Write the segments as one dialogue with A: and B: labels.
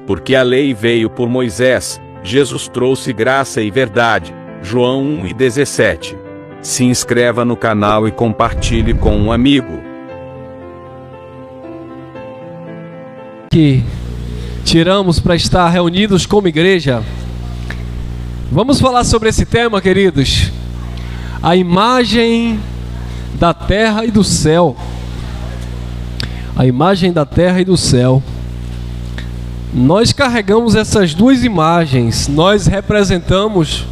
A: Porque a lei veio por Moisés, Jesus trouxe graça e verdade. João 1:17. Se inscreva no canal e compartilhe com um amigo.
B: Que tiramos para estar reunidos como igreja. Vamos falar sobre esse tema, queridos. A imagem da terra e do céu. A imagem da terra e do céu. Nós carregamos essas duas imagens. Nós representamos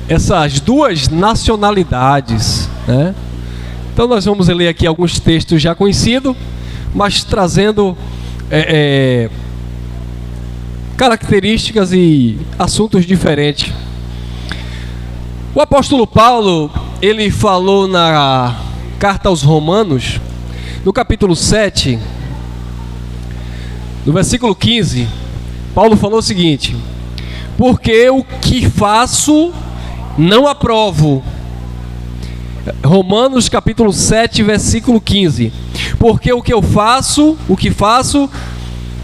B: essas duas nacionalidades, né? Então nós vamos ler aqui alguns textos já conhecidos, mas trazendo características e assuntos diferentes. O apóstolo Paulo, ele falou na carta aos Romanos, no capítulo 7, no versículo 15, Paulo falou o seguinte: porque o que faço não aprovo. Romanos capítulo 7, versículo 15. Porque o que faço,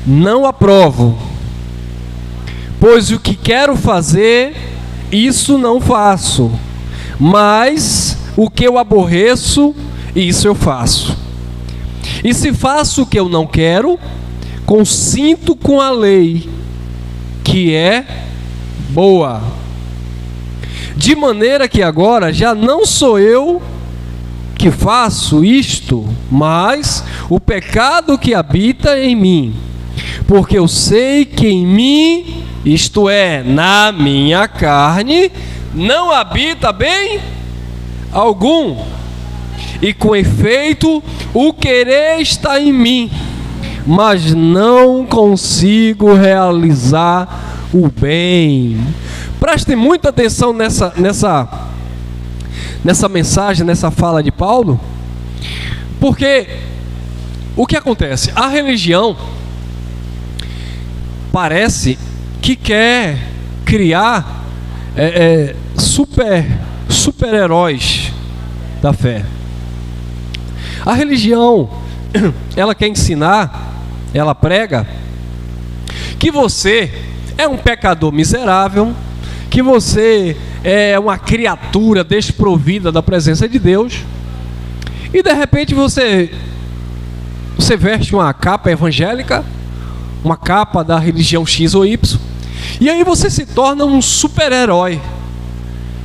B: não aprovo. Pois o que quero fazer, isso não faço. Mas o que eu aborreço, isso eu faço. E se faço o que eu não quero, consinto com a lei, que é boa. De maneira que agora já não sou eu que faço isto, mas o pecado que habita em mim. Porque eu sei que em mim, isto é, na minha carne, não habita bem algum. E com efeito, o querer está em mim, mas não consigo realizar o bem. Prestem muita atenção nessa mensagem, nessa fala de Paulo, porque o que acontece? A religião parece que quer criar super-heróis da fé. A religião, ela quer ensinar, ela prega que você é um pecador miserável, que você é uma criatura desprovida da presença de Deus, e de repente você veste uma capa evangélica, uma capa da religião X ou Y, e aí você se torna um super-herói,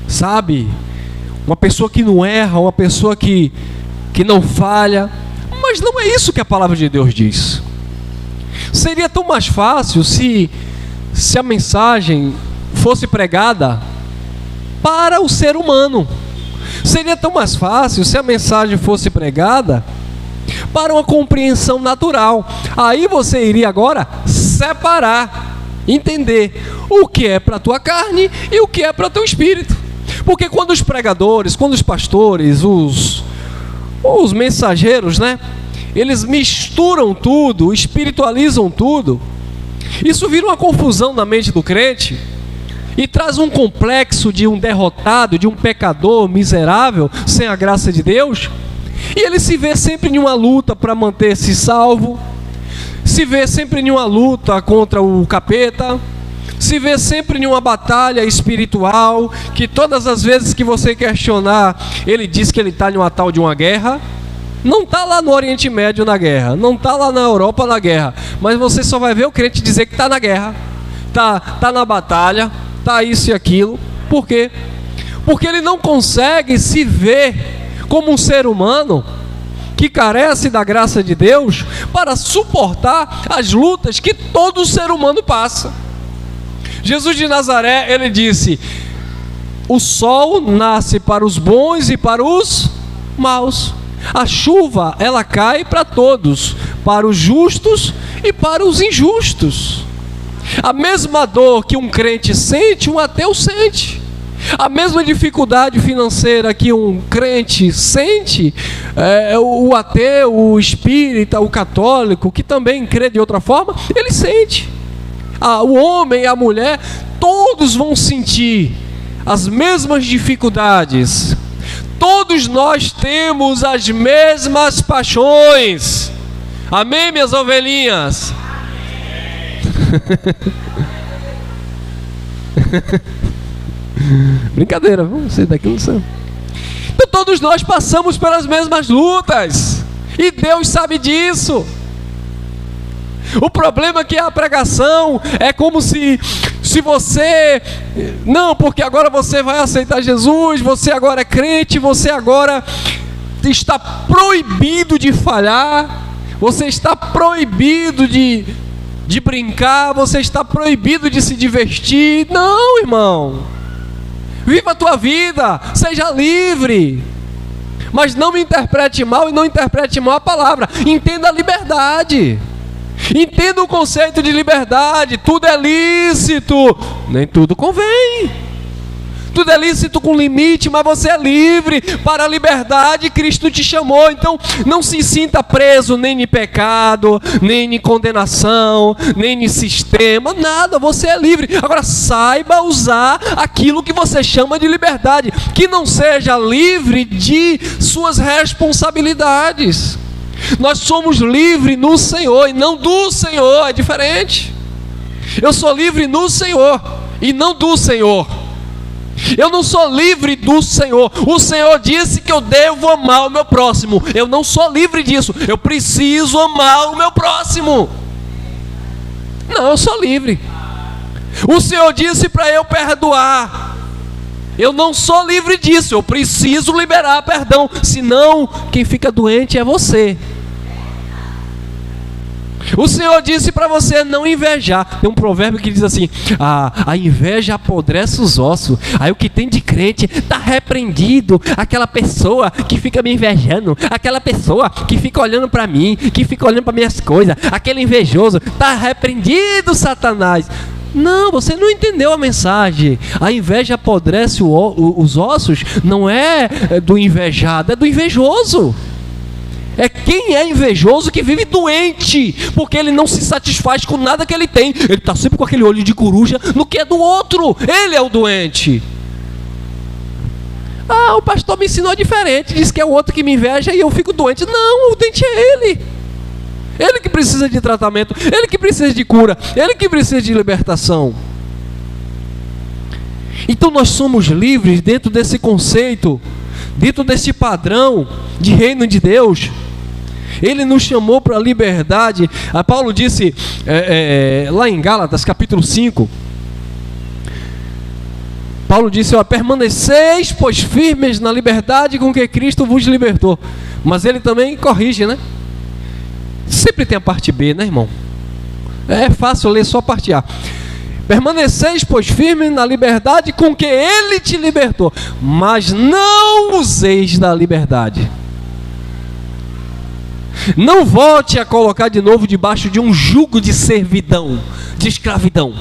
B: sabe? Uma pessoa que não erra, uma pessoa que não falha. Mas não é isso que a palavra de Deus diz. Seria tão mais fácil se a mensagem fosse pregada para o ser humano. Seria tão mais fácil se a mensagem fosse pregada para uma compreensão natural. Aí você iria agora separar, entender o que é para a tua carne e o que é para o teu espírito. Porque quando os pregadores, quando os pastores, os mensageiros, né, eles misturam tudo, espiritualizam tudo, isso vira uma confusão na mente do crente e traz um complexo de um derrotado, de um pecador miserável, sem a graça de Deus, e ele se vê sempre em uma luta para manter-se salvo, se vê sempre em uma luta contra o capeta, se vê sempre em uma batalha espiritual, que todas as vezes que você questionar, ele diz que ele está em uma tal de uma guerra. Não está lá no Oriente Médio na guerra, não está lá na Europa na guerra, mas você só vai ver o crente dizer que está na guerra, tá na batalha, tá isso e aquilo. Por quê? Porque ele não consegue se ver como um ser humano que carece da graça de Deus para suportar as lutas que todo ser humano passa. Jesus de Nazaré, ele disse: o sol nasce para os bons e para os maus. A chuva, ela cai para todos, para os justos e para os injustos. A mesma dor que um crente sente, um ateu sente. A mesma dificuldade financeira que um crente sente, o ateu, o espírita, o católico, que também crê de outra forma, ele sente. O homem e a mulher, todos vão sentir as mesmas dificuldades. Todos nós temos as mesmas paixões. Amém, minhas ovelhinhas? Brincadeira, vamos sair daqui, não sei. Então todos nós passamos pelas mesmas lutas, e Deus sabe disso. O problema é que a pregação é como se você, não, porque agora você vai aceitar Jesus, você agora é crente, você agora está proibido de falhar, você está proibido de brincar, você está proibido de se divertir. Não, irmão, viva a tua vida, seja livre, mas não me interprete mal e não interprete mal a palavra. Entenda a liberdade, entenda o conceito de liberdade. Tudo é lícito, nem tudo convém. Tudo é lícito com limite, mas você é livre para a liberdade. Cristo te chamou. Então não se sinta preso nem em pecado, nem em condenação, nem em sistema, nada. Você é livre. Agora saiba usar aquilo que você chama de liberdade, que não seja livre de suas responsabilidades. Nós somos livres no Senhor e não do Senhor, é diferente. Eu sou livre no Senhor e não do Senhor. Eu não sou livre do Senhor. O Senhor disse que eu devo amar o meu próximo. Eu não sou livre disso. Eu preciso amar o meu próximo. Não, eu sou livre. O Senhor disse para eu perdoar. Eu não sou livre disso. Eu preciso liberar perdão. Senão, quem fica doente é você. O Senhor disse para você não invejar. Tem um provérbio que diz assim: a inveja apodrece os ossos. Aí o que tem de crente está repreendido. Aquela pessoa que fica me invejando, aquela pessoa que fica olhando para mim, que fica olhando para minhas coisas, aquele invejoso, está repreendido, Satanás. Não, você não entendeu a mensagem. A inveja apodrece os ossos. Não é do invejado, é do invejoso. É quem é invejoso que vive doente, porque ele não se satisfaz com nada que ele tem. Ele está sempre com aquele olho de coruja no que é do outro. Ele é o doente. O pastor me ensinou diferente, disse que é o outro que me inveja e eu fico doente. Não, o doente é ele. Ele que precisa de tratamento, ele que precisa de cura, ele que precisa de libertação. Então nós somos livres dentro desse conceito, dentro desse padrão de reino de Deus. Ele nos chamou para a liberdade. Paulo disse lá em Gálatas capítulo 5, Paulo disse: permaneceis pois firmes na liberdade com que Cristo vos libertou. Mas ele também corrige, né? Sempre tem a parte B, né, irmão? É fácil ler só a parte A. Permaneceis pois firmes na liberdade com que ele te libertou, mas não useis da liberdade. Não volte a colocar de novo debaixo de um jugo de servidão, de escravidão.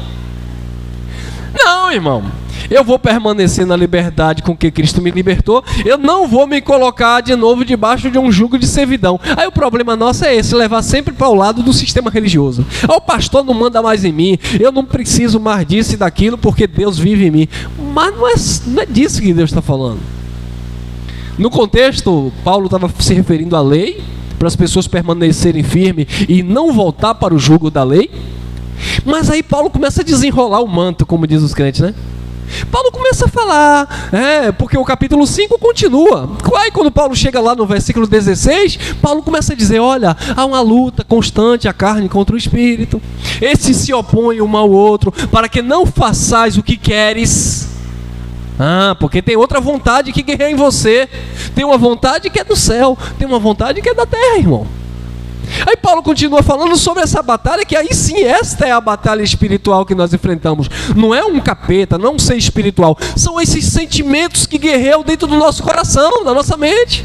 B: Não, irmão. Eu vou permanecer na liberdade com que Cristo me libertou. Eu não vou me colocar de novo debaixo de um jugo de servidão. Aí o problema nosso é esse: levar sempre para o lado do sistema religioso. O pastor não manda mais em mim, eu não preciso mais disso e daquilo porque Deus vive em mim. Mas não é disso que Deus está falando. No contexto, Paulo estava se referindo à lei, para as pessoas permanecerem firmes e não voltar para o jugo da lei. Mas aí Paulo começa a desenrolar o manto, como diz os crentes, né? Paulo começa a falar, porque o capítulo 5 continua. Aí quando Paulo chega lá no versículo 16, Paulo começa a dizer: olha, há uma luta constante, a carne contra o espírito. Esses se opõem um ao outro, para que não façais o que queres. Porque tem outra vontade que guerreia em você. Tem uma vontade que é do céu, tem uma vontade que é da terra, irmão. Aí Paulo continua falando sobre essa batalha, que aí sim, esta é a batalha espiritual que nós enfrentamos. Não é um capeta, não é um ser espiritual. São esses sentimentos que guerreiam dentro do nosso coração, da nossa mente.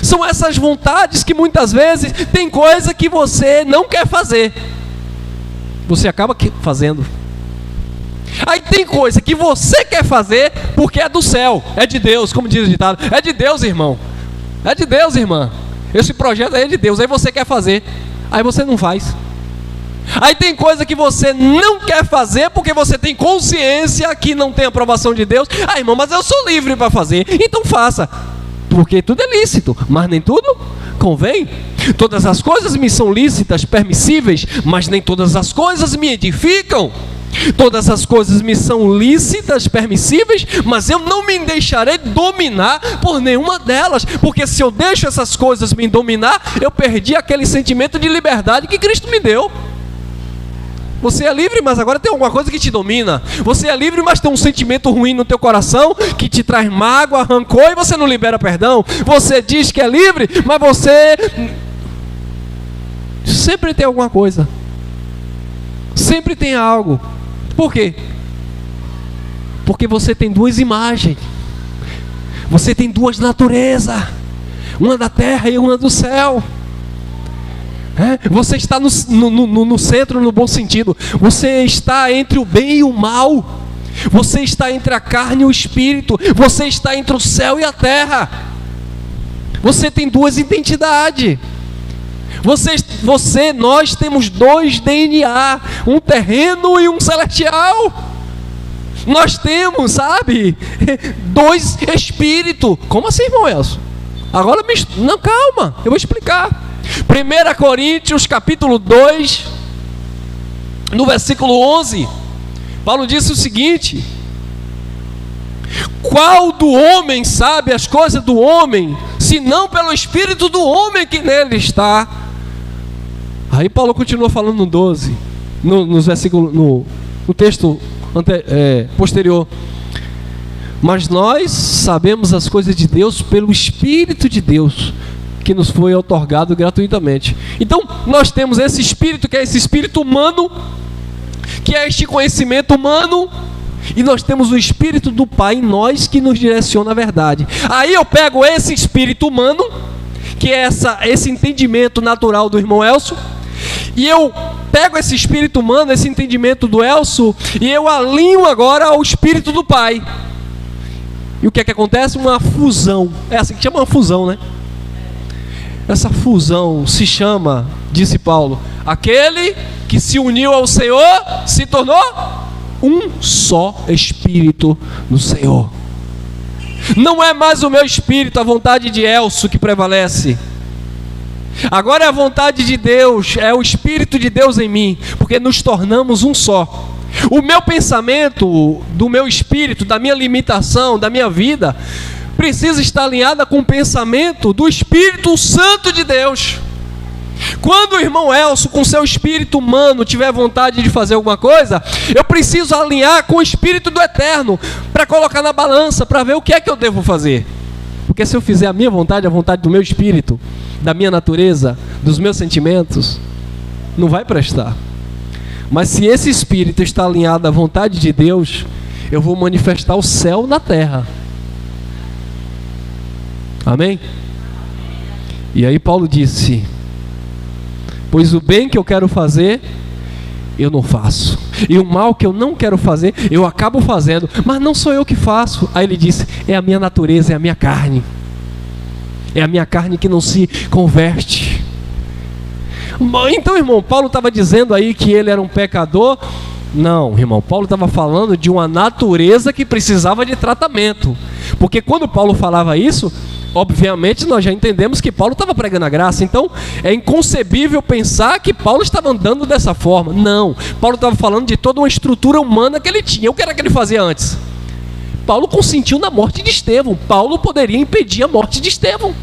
B: São essas vontades que muitas vezes tem coisa que você não quer fazer, você acaba fazendo. Aí tem coisa que você quer fazer porque é do céu, é de Deus, como diz o ditado. É de Deus, irmão. É de Deus, irmã. Esse projeto é de Deus, aí você quer fazer, aí você não faz. Aí tem coisa que você não quer fazer porque você tem consciência que não tem aprovação de Deus. Irmão, mas eu sou livre para fazer, então faça. Porque tudo é lícito, mas nem tudo convém. Todas as coisas me são lícitas, permissíveis, mas nem todas as coisas me edificam. Todas as coisas me são lícitas, permissíveis, mas eu não me deixarei dominar por nenhuma delas, porque se eu deixo essas coisas me dominar, eu perdi aquele sentimento de liberdade que Cristo me deu. Você é livre, mas agora tem alguma coisa que te domina. Você é livre, mas tem um sentimento ruim no teu coração que te traz mágoa, rancor, e você não libera perdão. Você diz que é livre, mas você sempre tem alguma coisa, sempre tem algo. Por quê? Porque você tem duas imagens, você tem duas naturezas, uma da terra e uma do céu. Você está no centro, no bom sentido. Você está entre o bem e o mal. Você está entre a carne e o espírito. Você está entre o céu e a terra. Você tem duas identidades. Nós temos dois DNA, um terreno e um celestial. Nós temos, sabe, dois espíritos. Como assim, irmão Elcio? Agora, não, calma, eu vou explicar. 1 Coríntios capítulo 2, no versículo 11, Paulo disse o seguinte: qual do homem sabe as coisas do homem, senão pelo espírito do homem que nele está? Aí Paulo continua falando no 12, nos versículos, no texto posterior. Mas nós sabemos as coisas de Deus pelo Espírito de Deus, que nos foi outorgado gratuitamente. Então nós temos esse espírito, que é esse espírito humano, que é este conhecimento humano, e nós temos o espírito do Pai em nós, que nos direciona a verdade. Aí eu pego esse espírito humano, que é esse entendimento natural do irmão Elcio, e eu pego esse espírito humano, esse entendimento do Elcio, e eu alinho agora ao espírito do Pai. E o que é que acontece? Uma fusão. É assim que chama, uma fusão, né? Essa fusão se chama, disse Paulo, aquele que se uniu ao Senhor se tornou um só espírito no Senhor. Não é mais o meu espírito, a vontade de Elcio que prevalece. Agora é a vontade de Deus, é o Espírito de Deus em mim, porque nos tornamos um só. O meu pensamento, do meu espírito, da minha limitação, da minha vida, precisa estar alinhada com o pensamento do Espírito Santo de Deus. Quando o irmão Elcio, com seu espírito humano, tiver vontade de fazer alguma coisa, eu preciso alinhar com o Espírito do Eterno, para colocar na balança, para ver o que é que eu devo fazer. Porque se eu fizer a minha vontade, a vontade do meu espírito, da minha natureza, dos meus sentimentos, não vai prestar. Mas se esse espírito está alinhado à vontade de Deus, eu vou manifestar o céu na terra. Amém? E aí Paulo disse: pois o bem que eu quero fazer, eu não faço, e o mal que eu não quero fazer, eu acabo fazendo, mas não sou eu que faço. Aí ele disse: é a minha natureza, é a minha carne. É a minha carne que não se converte. Então, irmão, Paulo estava dizendo aí que ele era um pecador? Não, irmão, Paulo estava falando de uma natureza que precisava de tratamento. Porque quando Paulo falava isso, obviamente nós já entendemos que Paulo estava pregando a graça. Então é inconcebível pensar que Paulo estava andando dessa forma. Não, Paulo estava falando de toda uma estrutura humana que ele tinha. O que era que ele fazia antes? Paulo consentiu na morte de Estevão. Paulo poderia impedir a morte de Estevão.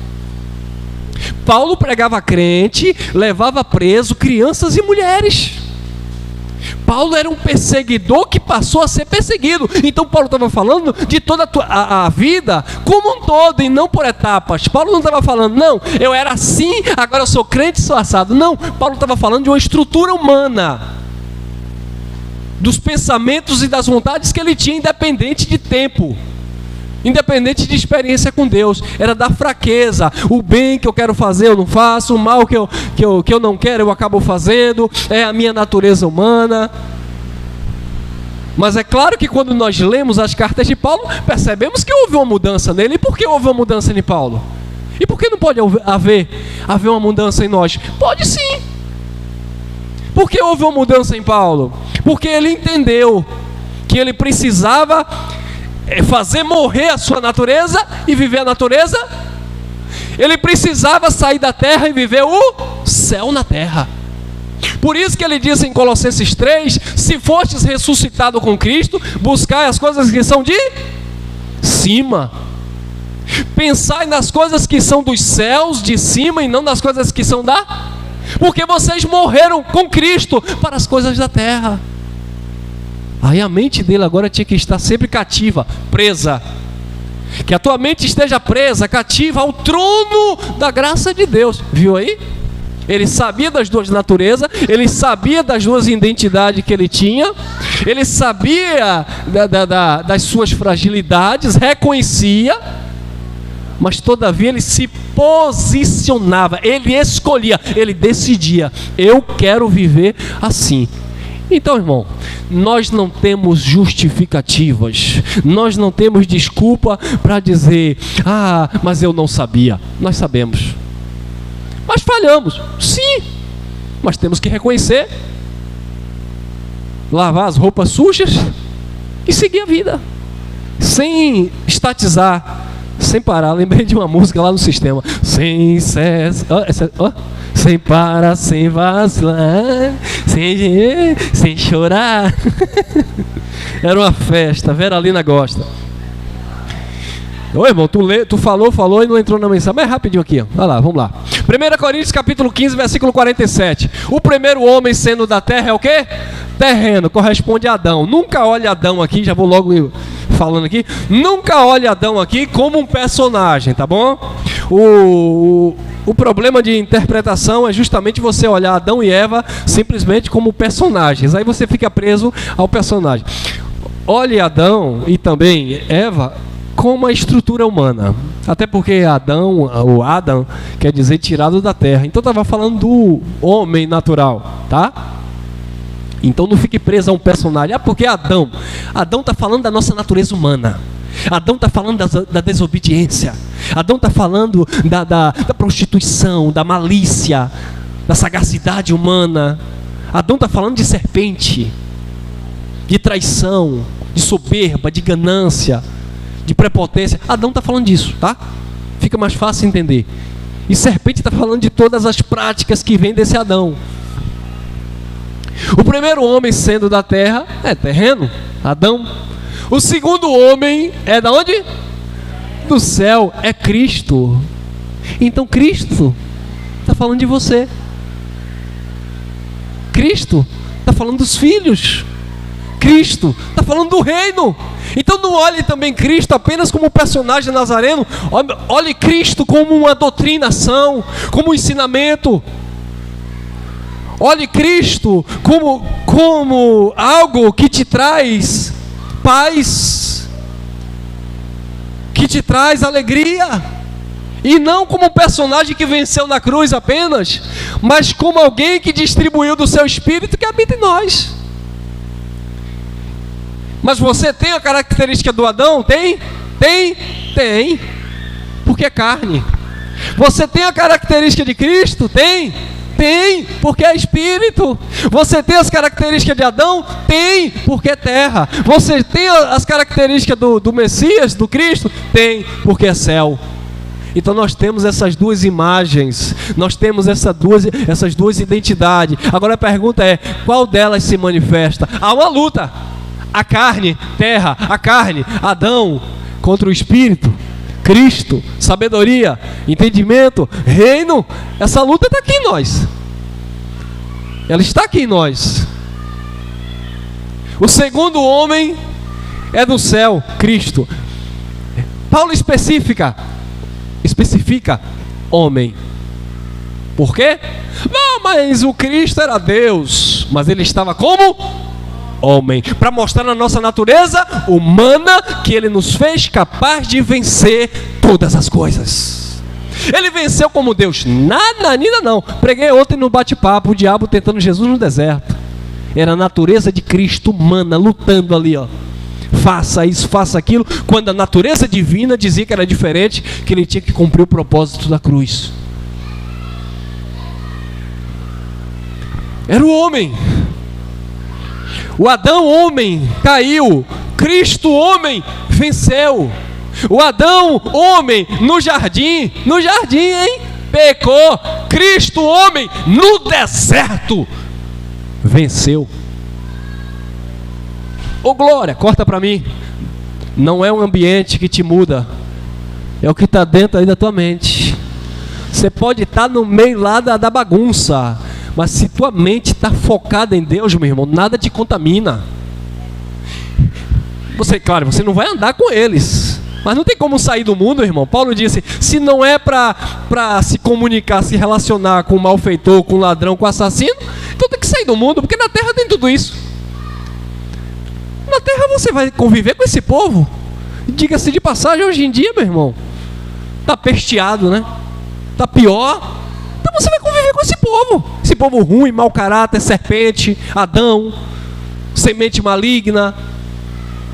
B: Paulo pregava crente, levava preso crianças e mulheres. Paulo era um perseguidor que passou a ser perseguido. Então Paulo estava falando de toda a vida como um todo, e não por etapas. Paulo não estava falando, não, eu era assim, agora eu sou crente e sou assado. Não, Paulo estava falando de uma estrutura humana, dos pensamentos e das vontades que ele tinha, independente de tempo, independente de experiência com Deus. Era da fraqueza. O bem que eu quero fazer eu não faço, o mal que eu não quero eu acabo fazendo. É a minha natureza humana. Mas é claro que quando nós lemos as cartas de Paulo, percebemos que houve uma mudança nele. E por que houve uma mudança em Paulo? E por que não pode haver uma mudança em nós? Pode sim. Por que houve uma mudança em Paulo? Porque ele entendeu que ele precisava fazer morrer a sua natureza e viver a natureza. Ele precisava sair da terra e viver o céu na terra. Por isso que ele diz em Colossenses 3, se fostes ressuscitado com Cristo, buscai as coisas que são de cima. Pensai nas coisas que são dos céus, de cima, e não nas coisas que são da... Porque vocês morreram com Cristo para as coisas da terra. Aí a mente dele agora tinha que estar sempre cativa, presa. Que a tua mente esteja presa, cativa ao trono da graça de Deus. Viu aí? Ele sabia das duas naturezas, ele sabia das duas identidades que ele tinha, ele sabia das suas fragilidades, reconhecia, mas todavia ele se posicionava, ele escolhia, ele decidia: eu quero viver assim. Então, irmão, nós não temos justificativas, nós não temos desculpa para dizer: ah, mas eu não sabia. Nós sabemos, mas falhamos, sim, mas temos que reconhecer, lavar as roupas sujas e seguir a vida, sem estatizar, sem parar. Lembrei de uma música lá no sistema: sem cessar, sem parar, sem vacilar, sem chorar. Era uma festa, Vera Lina gosta. Ô irmão, tu falou e não entrou na mensagem. Mas rapidinho aqui, ó. Vai lá, vamos lá. 1 Coríntios capítulo 15, versículo 47. O primeiro homem sendo da terra é o quê? Terreno, corresponde a Adão. Nunca olhe Adão aqui, já vou logo falando aqui. Nunca olhe Adão aqui como um personagem, tá bom? O problema de interpretação é justamente você olhar Adão e Eva simplesmente como personagens. Aí você fica preso ao personagem. Olhe Adão e também Eva como a estrutura humana. Até porque o Adam quer dizer tirado da terra. Então estava falando do homem natural, tá? Então não fique preso a um personagem. Ah, porque Adão está falando da nossa natureza humana. Adão está falando da desobediência. Adão está falando da prostituição, da malícia, da sagacidade humana. Adão está falando de serpente, de traição, de soberba, de ganância, de prepotência. Adão está falando disso, tá? Fica mais fácil entender. E serpente está falando de todas as práticas que vêm desse Adão. O primeiro homem sendo da terra é terreno, Adão. O segundo homem é da onde? Do céu, é Cristo. Então Cristo está falando de você. Cristo está falando dos filhos. Cristo está falando do reino. Então não olhe também Cristo apenas como um personagem nazareno. Olhe Cristo como uma doutrinação, como um ensinamento. Olhe Cristo como algo que te traz paz, que te traz alegria, e não como um personagem que venceu na cruz apenas, mas como alguém que distribuiu do seu Espírito que habita em nós. Mas você tem a característica do Adão? Tem, porque é carne. Você tem a característica de Cristo? Tem, porque é Espírito. Você tem as características de Adão? Tem, porque é terra. Você tem as características do Messias, do Cristo? Tem, porque é céu. Então nós temos essas duas imagens, nós temos essas duas identidades. Agora a pergunta é: qual delas se manifesta? Há uma luta. A carne, terra, a carne, Adão, contra o Espírito, Cristo, sabedoria, entendimento, reino. Essa luta está aqui em nós. Ela está aqui em nós. O segundo homem é do céu, Cristo. Paulo especifica homem. Por quê? Não, mas o Cristo era Deus, mas ele estava como homem, para mostrar a nossa natureza humana, que ele nos fez capaz de vencer todas as coisas. Ele venceu como Deus? Nada, ainda não. Preguei ontem no bate-papo, o diabo tentando Jesus no deserto. Era a natureza de Cristo humana, lutando ali, ó. Faça isso, faça aquilo, quando a natureza divina dizia que era diferente, que ele tinha que cumprir o propósito da cruz. Era o homem. O Adão homem caiu, Cristo homem venceu. O Adão, homem, no jardim, hein? Pecou. Cristo, homem, no deserto, venceu. Ô glória, corta para mim. Não é um ambiente que te muda, é o que está dentro aí da tua mente. Você pode estar no meio lá da bagunça, mas se tua mente está focada em Deus, meu irmão, nada te contamina. Claro, você não vai andar com eles, mas não tem como sair do mundo, irmão. Paulo disse, se não é para se comunicar, se relacionar com o malfeitor, com o ladrão, com o assassino, então tem que sair do mundo, porque na terra tem tudo isso. Na terra você vai conviver com esse povo. Diga-se de passagem, hoje em dia, meu irmão, está pesteado, né? Está pior. Então você vai conviver com esse povo. Esse povo ruim, mau caráter, serpente, Adão, semente maligna,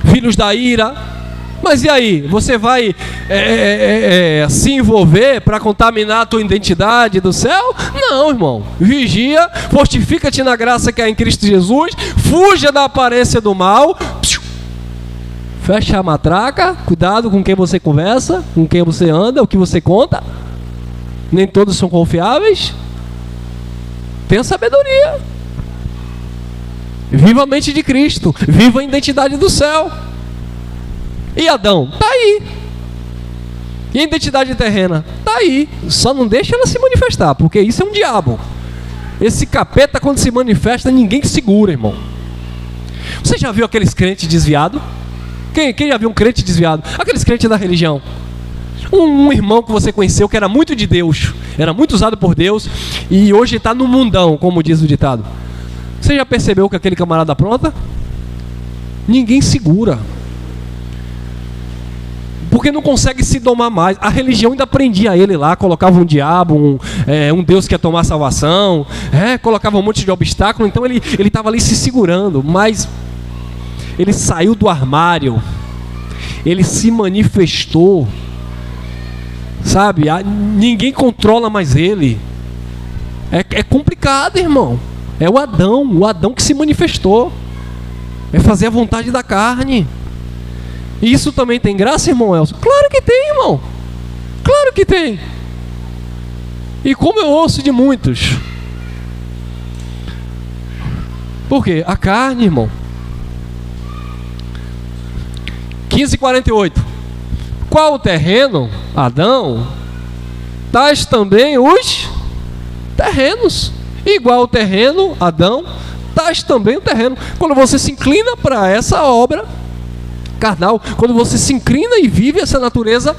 B: filhos da ira. Mas e aí? Você vai se envolver para contaminar a tua identidade do céu? Não, irmão. Vigia, fortifica-te na graça que há em Cristo Jesus, fuja da aparência do mal, fecha a matraca, cuidado com quem você conversa, com quem você anda, o que você conta. Nem todos são confiáveis. Tenha sabedoria. Viva a mente de Cristo, viva a identidade do céu. E Adão? Está aí. E a identidade terrena? Está aí. Só não deixa ela se manifestar, porque isso é um diabo. Esse capeta, quando se manifesta, ninguém segura, irmão. Você já viu aqueles crentes desviados? Quem já viu um crente desviado? Aqueles crentes da religião. Um irmão que você conheceu que era muito de Deus, era muito usado por Deus, e hoje está no mundão, como diz o ditado. Você já percebeu que aquele camarada apronta? Ninguém segura. Porque não consegue se domar mais. A religião ainda prendia ele lá, colocava um diabo, um Deus que ia tomar salvação, colocava um monte de obstáculo, então ele estava ali se segurando, mas ele saiu do armário, ele se manifestou, sabe? Ninguém controla mais ele. É complicado, irmão. É o Adão que se manifestou, é fazer a vontade da carne. E isso também tem graça, irmão Elcio? Claro que tem, irmão. Claro que tem. E como eu ouço de muitos. Por quê? A carne, irmão. 15:48. Qual o terreno? Adão. Tais também os terrenos. Igual o terreno, Adão. Tais também o terreno. Quando você se inclina para essa obra carnal, quando você se inclina e vive essa natureza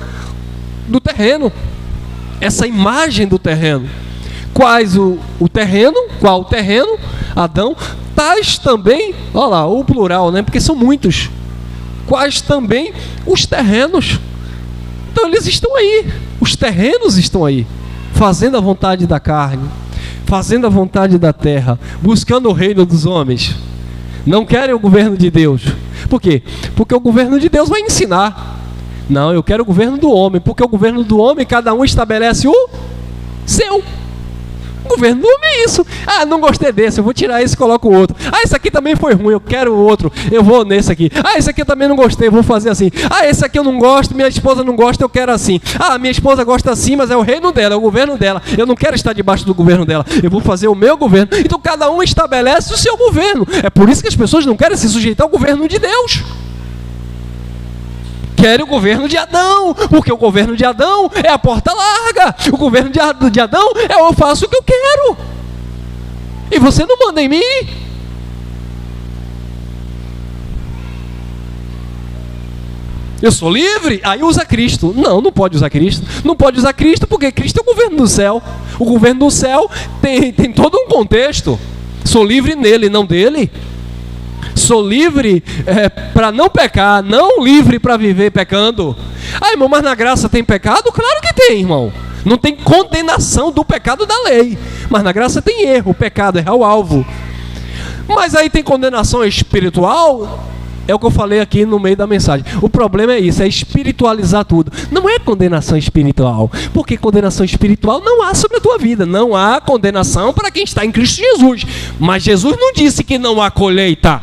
B: do terreno, essa imagem do terreno. Quais o terreno? Qual o terreno? Adão. Tais também, olha lá, o plural, né? Porque são muitos. Quais também os terrenos. Então eles estão aí, os terrenos estão aí, fazendo a vontade da carne, fazendo a vontade da terra, buscando o reino dos homens. Não querem o governo de Deus. Por quê? Porque o governo de Deus vai ensinar. Não, eu quero o governo do homem, porque o governo do homem, cada um estabelece o seu. O governo do homem é isso. Ah, não gostei desse, eu vou tirar esse e coloco o outro. Ah, esse aqui também foi ruim, eu quero o outro, eu vou nesse aqui. Ah, esse aqui eu também não gostei, eu vou fazer assim. Ah, esse aqui eu não gosto, minha esposa não gosta, eu quero assim. Ah, minha esposa gosta assim, mas é o reino dela, é o governo dela. Eu não quero estar debaixo do governo dela, eu vou fazer o meu governo. Então cada um estabelece o seu governo. É por isso que as pessoas não querem se sujeitar ao governo de Deus. Querem o governo de Adão, porque o governo de Adão é a porta larga. O governo de Adão é eu faço o que eu quero. E você não manda em mim. Eu sou livre, aí usa Cristo. Não, não pode usar Cristo. Não pode usar Cristo porque Cristo é o governo do céu. O governo do céu tem todo um contexto. Sou livre nele, não dele. Sou livre para não pecar, não livre para viver pecando. Ah, irmão, mas na graça tem pecado? Claro que tem, irmão. Não tem condenação do pecado da lei. Mas na graça tem erro, o pecado é o alvo. Mas aí tem condenação espiritual. É o que eu falei aqui no meio da mensagem. O problema é isso, é espiritualizar tudo. Não é condenação espiritual, porque condenação espiritual não há sobre a tua vida. Não há condenação para quem está em Cristo Jesus. Mas Jesus não disse que não há colheita.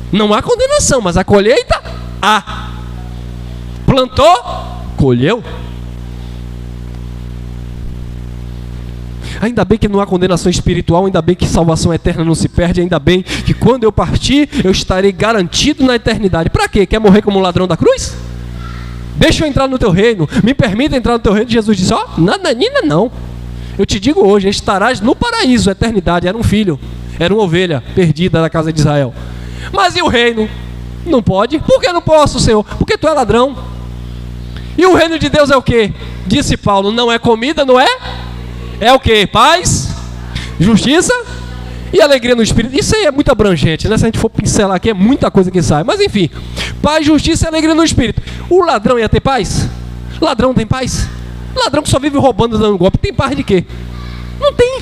B: Não há condenação, mas a colheita há. Plantou, colheu. Ainda bem que não há condenação espiritual, ainda bem que salvação eterna não se perde, ainda bem que quando eu partir, eu estarei garantido na eternidade. Para quê? Quer morrer como um ladrão da cruz? Deixa eu entrar no teu reino, me permita entrar no teu reino. Jesus disse, nananina não. Eu te digo hoje, estarás no paraíso, eternidade. Era um filho, era uma ovelha perdida da casa de Israel. Mas e o reino? Não pode. Por que não posso, Senhor? Porque tu é ladrão. E o reino de Deus é o quê? Disse Paulo, não é comida, não é? É o quê? Paz, justiça e alegria no Espírito. Isso aí é muito abrangente, né? Se a gente for pincelar aqui, é muita coisa que sai. Mas enfim, paz, justiça e alegria no Espírito. O ladrão ia ter paz? Ladrão tem paz? Ladrão que só vive roubando, dando golpe, tem paz de quê? Não tem.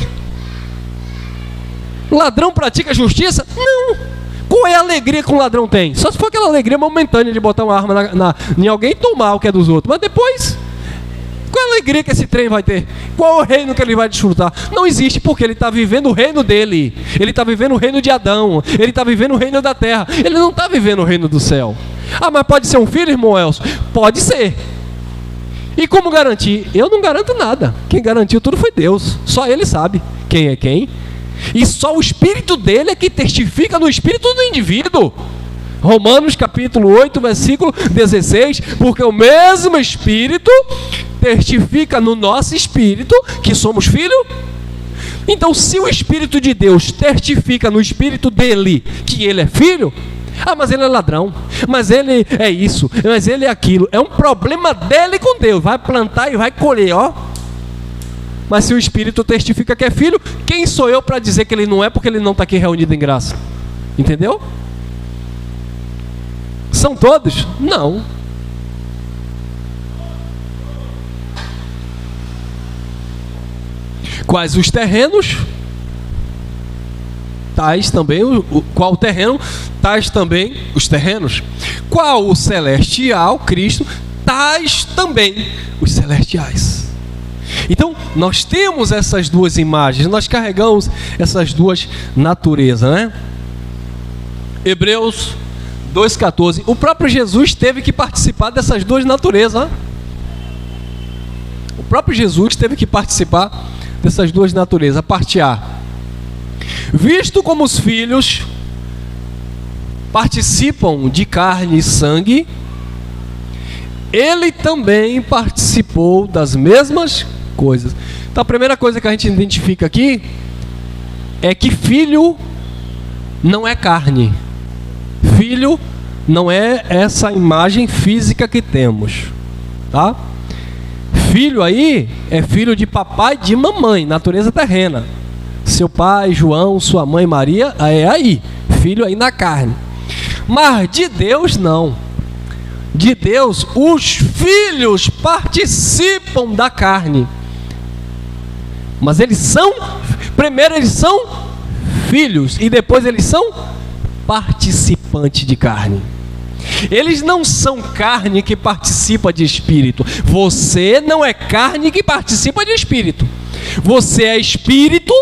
B: Ladrão pratica justiça? Não. Qual é a alegria que um ladrão tem? Só se for aquela alegria momentânea de botar uma arma em alguém e tomar o que é dos outros. Mas depois, qual é a alegria que esse trem vai ter? Qual é o reino que ele vai desfrutar? Não existe, porque ele está vivendo o reino dele. Ele está vivendo o reino de Adão. Ele está vivendo o reino da terra. Ele não está vivendo o reino do céu. Ah, mas pode ser um filho, irmão Elcio? Pode ser. E como garantir? Eu não garanto nada. Quem garantiu tudo foi Deus. Só Ele sabe quem é quem. E só o Espírito dele é que testifica no Espírito do indivíduo. Romanos capítulo 8, versículo 16. Porque o mesmo Espírito testifica no nosso Espírito que somos filhos. Então, se o Espírito de Deus testifica no Espírito dele que ele é filho, mas ele é ladrão, mas ele é isso, mas ele é aquilo, é um problema dele com Deus, vai plantar e vai colher, ó. Mas se o Espírito testifica que é filho, quem sou eu para dizer que ele não é, porque ele não está aqui reunido em graça? Entendeu? São todos? Não. Quais os terrenos? Tais também, qual o terreno? Tais também os terrenos. Qual o celestial, Cristo? Tais também os celestiais. Então, nós temos essas duas imagens, nós carregamos essas duas naturezas, né? Hebreus 2,14. O próprio Jesus teve que participar dessas duas naturezas, né? O próprio Jesus teve que participar dessas duas naturezas. A parte A. Visto como os filhos participam de carne e sangue, ele também participou das mesmas coisas. Então a primeira coisa que a gente identifica aqui é que filho não é carne. Filho não é essa imagem física que temos, tá? Filho aí é filho de papai e de mamãe, natureza terrena. Seu pai, João, sua mãe, Maria, é aí, filho aí na carne. Mas de Deus não. De Deus, os filhos participam da carne. Mas eles são, primeiro eles são filhos e depois eles são participantes de carne. Eles não são carne que participa de espírito. Você não é carne que participa de espírito. Você é espírito,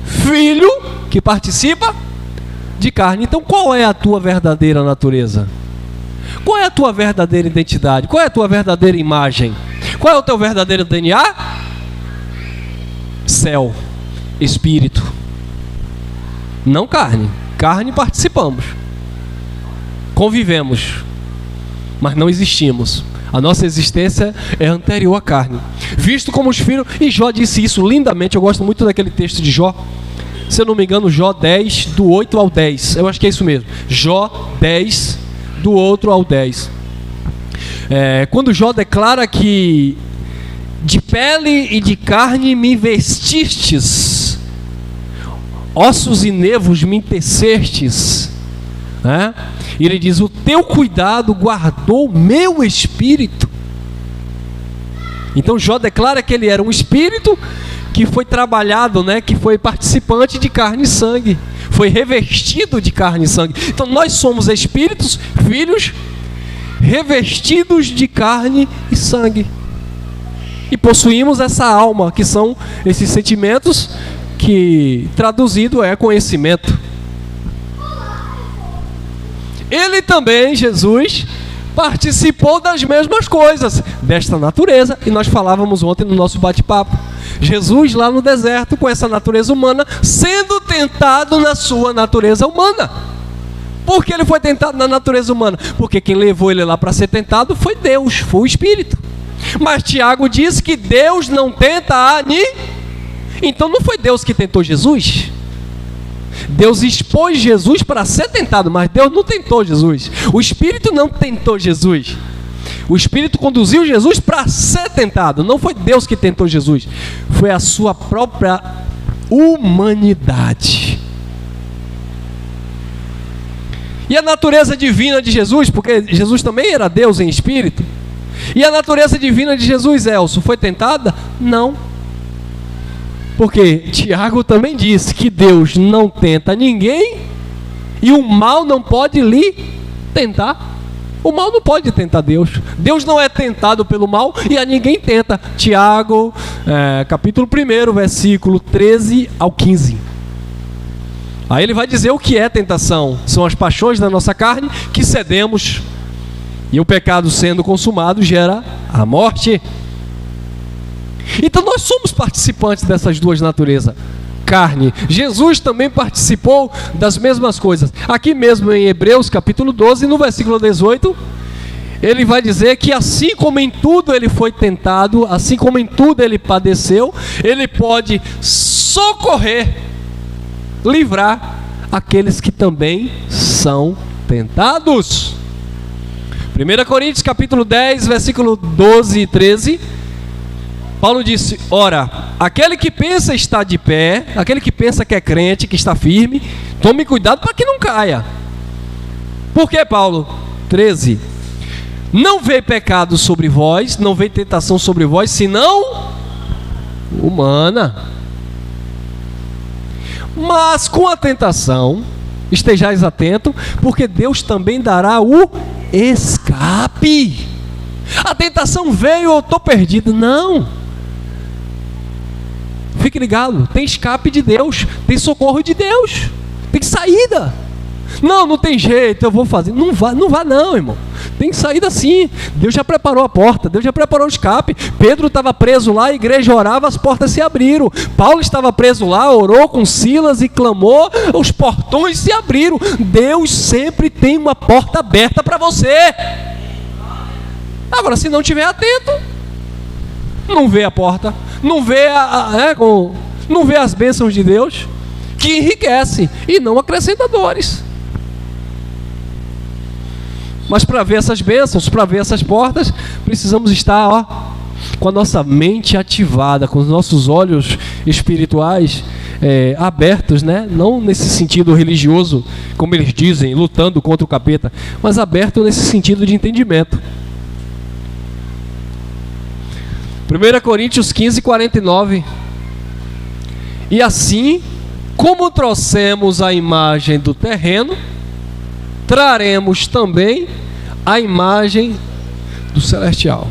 B: filho, que participa de carne. Então qual é a tua verdadeira natureza? Qual é a tua verdadeira identidade? Qual é a tua verdadeira imagem? Qual é o teu verdadeiro DNA? Céu, espírito. Não carne. Carne participamos. Convivemos. Mas não existimos. A nossa existência é anterior à carne. Visto como os filhos... E Jó disse isso lindamente. Eu gosto muito daquele texto de Jó. Se eu não me engano, Jó 10, do 8 ao 10. Eu acho que é isso mesmo. Jó 10, do 8 ao 10. Quando Jó declara que de pele e de carne me vestistes, ossos e nervos me tecestes, né? E ele diz: o teu cuidado guardou meu espírito. Então Jó declara que ele era um espírito que foi trabalhado, né? Que foi participante de carne e sangue, foi revestido de carne e sangue. Então nós somos espíritos, filhos, revestidos de carne e sangue, e possuímos essa alma, que são esses sentimentos, que traduzido é conhecimento. Ele também, Jesus, participou das mesmas coisas, desta natureza, e nós falávamos ontem no nosso bate-papo. Jesus lá no deserto, com essa natureza humana, sendo tentado na sua natureza humana. Por que ele foi tentado na natureza humana? Porque quem levou ele lá para ser tentado foi Deus, foi o Espírito. Mas Tiago diz que Deus não tenta a ninguém. Então não foi Deus que tentou Jesus? Deus expôs Jesus para ser tentado, mas Deus não tentou Jesus. O Espírito não tentou Jesus. O Espírito conduziu Jesus para ser tentado. Não foi Deus que tentou Jesus. Foi a sua própria humanidade. E a natureza divina de Jesus, porque Jesus também era Deus em espírito. E a natureza divina de Jesus, Elcio, foi tentada? Não. Porque Tiago também disse que Deus não tenta ninguém e o mal não pode lhe tentar. O mal não pode tentar Deus. Deus não é tentado pelo mal e a ninguém tenta. Tiago, capítulo 1, versículo 13 ao 15. Aí ele vai dizer o que é tentação. São as paixões da nossa carne que cedemos. E o pecado sendo consumado gera a morte. Então nós somos participantes dessas duas naturezas, carne. Jesus também participou das mesmas coisas. Aqui mesmo em Hebreus capítulo 12, no versículo 18, ele vai dizer que assim como em tudo ele foi tentado, assim como em tudo ele padeceu, ele pode socorrer, livrar aqueles que também são tentados. 1 Coríntios capítulo 10, versículo 12 e 13, Paulo disse: ora, aquele que pensa estar de pé, aquele que pensa que é crente, que está firme, tome cuidado para que não caia. Por que, Paulo? 13. Não veio pecado sobre vós, não veio tentação sobre vós, senão humana. Mas com a tentação, estejais atento, porque Deus também dará o escape. A tentação veio, eu estou perdido. Não. Fique ligado, tem escape de Deus, tem socorro de Deus, tem saída. Não tem jeito, eu vou fazer. Não vá não, irmão. Tem saída sim. Deus já preparou a porta, Deus já preparou o escape. Pedro estava preso lá, a igreja orava, as portas se abriram. Paulo estava preso lá, orou com Silas e clamou, os portões se abriram. Deus sempre tem uma porta aberta para você. Agora, se não estiver atento, não vê a porta, não vê não vê as bênçãos de Deus, que enriquece e não acrescenta dores. Mas para ver essas bênçãos, para ver essas portas, precisamos estar com a nossa mente ativada, com os nossos olhos espirituais abertos, né? Não nesse sentido religioso, como eles dizem, lutando contra o capeta, mas aberto nesse sentido de entendimento. 1 Coríntios 15, 49. E assim, como trouxemos a imagem do terreno, traremos também a imagem do celestial.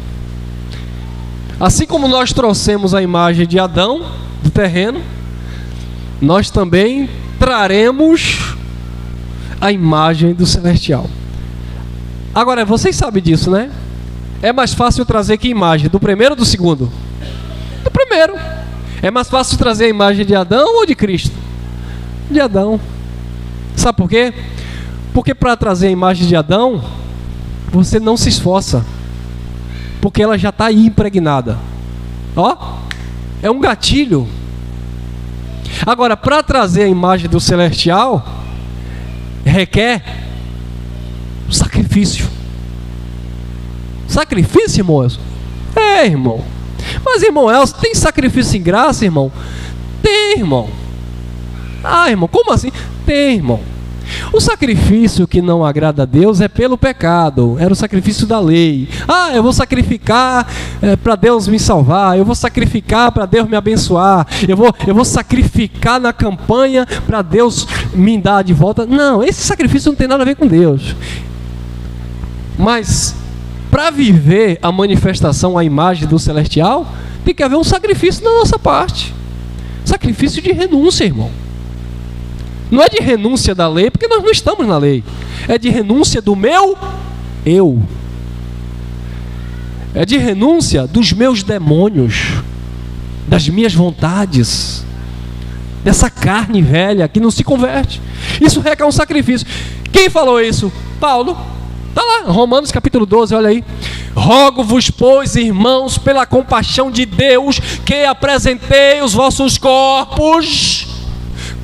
B: Assim como nós trouxemos a imagem de Adão, do terreno, nós também traremos a imagem do celestial. Agora, vocês sabem disso, né? É mais fácil trazer que imagem? Do primeiro ou do segundo? Do primeiro. É mais fácil trazer a imagem de Adão ou de Cristo? De Adão. Sabe por quê? Porque para trazer a imagem de Adão, você não se esforça. Porque ela já está aí impregnada. É um gatilho. Agora, para trazer a imagem do celestial, requer sacrifício. Sacrifício, irmão Elcio? Irmão. Mas, irmão Elcio, tem sacrifício em graça, irmão? Tem, irmão. Irmão, como assim? Tem, irmão. O sacrifício que não agrada a Deus é pelo pecado. Era o sacrifício da lei. Eu vou sacrificar para Deus me salvar. Eu vou sacrificar para Deus me abençoar. Eu vou sacrificar na campanha para Deus me dar de volta. Não, esse sacrifício não tem nada a ver com Deus. Mas para viver a manifestação, a imagem do celestial, tem que haver um sacrifício da nossa parte. Sacrifício de renúncia, irmão. Não é de renúncia da lei, porque nós não estamos na lei. É de renúncia do meu eu. é de renúncia dos meus demônios, das minhas vontades, dessa carne velha que não se converte. Isso requer um sacrifício. Quem falou isso? Paulo. Está lá, Romanos capítulo 12, olha aí. Rogo-vos, pois, irmãos, pela compaixão de Deus, que apresentei os vossos corpos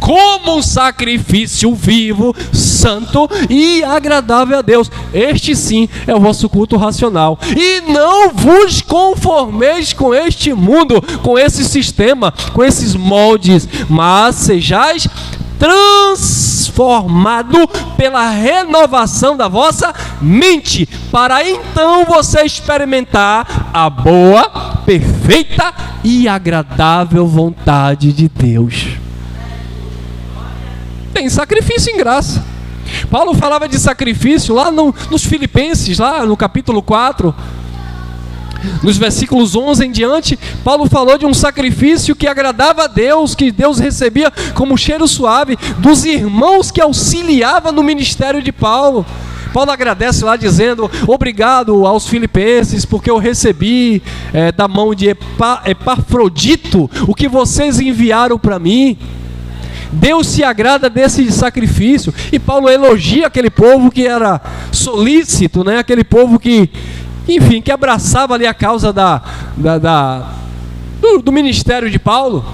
B: como um sacrifício vivo, santo e agradável a Deus. Este sim é o vosso culto racional. E não vos conformeis com este mundo, com esse sistema, com esses moldes, mas sejais transformado pela renovação da vossa mente, para então você experimentar a boa, perfeita e agradável vontade de Deus. Tem sacrifício em graça. Paulo falava de sacrifício lá nos Filipenses, lá no capítulo 4, nos versículos 11 em diante. Paulo falou de um sacrifício que agradava a Deus, que Deus recebia como cheiro suave dos irmãos que auxiliavam no ministério de Paulo. Paulo agradece lá dizendo: obrigado aos filipenses, porque eu recebi da mão de Epafrodito o que vocês enviaram para mim. Deus se agrada desse sacrifício. E Paulo elogia aquele povo que era solícito, né? Aquele povo que, enfim, que abraçava ali a causa do ministério de Paulo.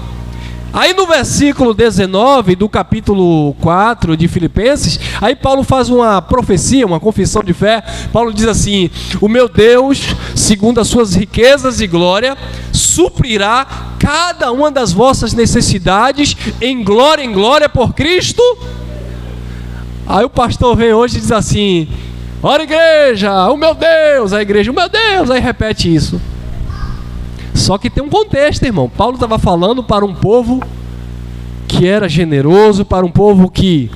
B: Aí no versículo 19 do capítulo 4 de Filipenses, aí Paulo faz uma profecia, uma confissão de fé. Paulo diz assim: o meu Deus, segundo as suas riquezas e glória, suprirá cada uma das vossas necessidades em glória por Cristo. Aí o pastor vem hoje e diz assim: ora igreja, o meu Deus, a igreja, o meu Deus, aí repete isso. Só que tem um contexto, irmão. Paulo estava falando para um povo que era generoso, para um povo que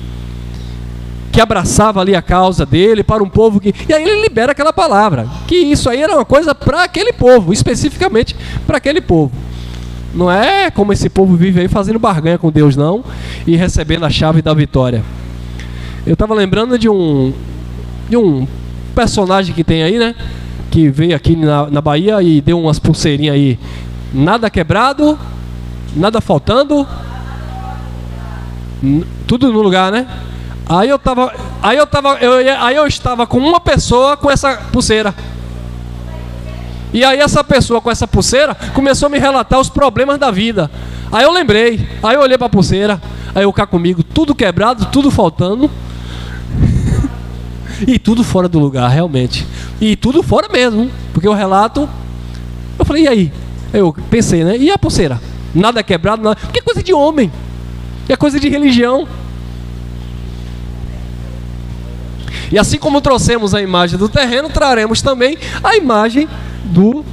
B: abraçava ali a causa dele, para um povo que... E aí ele libera aquela palavra, que isso aí era uma coisa para aquele povo, especificamente para aquele povo. Não é como esse povo vive aí fazendo barganha com Deus, não, e recebendo a chave da vitória. Eu estava lembrando de um personagem que tem aí, né? Que veio aqui na Bahia e deu umas pulseirinhas aí. Nada quebrado, nada faltando, tudo no lugar, né? Aí eu estava com uma pessoa com essa pulseira. E aí essa pessoa com essa pulseira começou a me relatar os problemas da vida. Aí eu lembrei, aí eu olhei para a pulseira, aí eu cá comigo, tudo quebrado, tudo faltando. E tudo fora do lugar, realmente. E tudo fora mesmo, porque o relato... Eu falei, e aí? Eu pensei, né? E a pulseira? Nada quebrado, nada... Porque é coisa de homem. É coisa de religião. E assim como trouxemos a imagem do terreno, traremos também a imagem do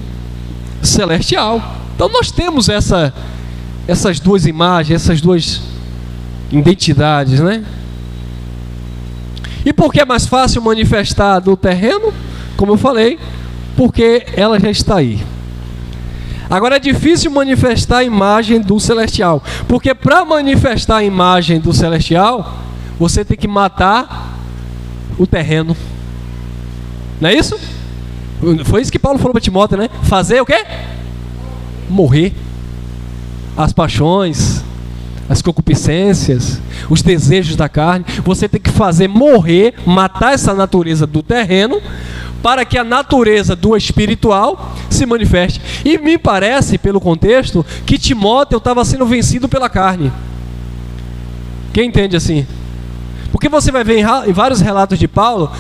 B: celestial. Então nós temos essas duas imagens, essas duas identidades, né? E por que é mais fácil manifestar do terreno? Como eu falei, porque ela já está aí. Agora é difícil manifestar a imagem do celestial, porque para manifestar a imagem do celestial, você tem que matar o terreno. Não é isso? Foi isso que Paulo falou para Timóteo, né? Fazer o quê? Morrer. As paixões, as concupiscências, os desejos da carne. Você tem que fazer morrer, matar essa natureza do terreno, para que a natureza do espiritual se manifeste. E me parece, pelo contexto, que Timóteo estava sendo vencido pela carne. Quem entende assim? Porque você vai ver em vários relatos de Paulo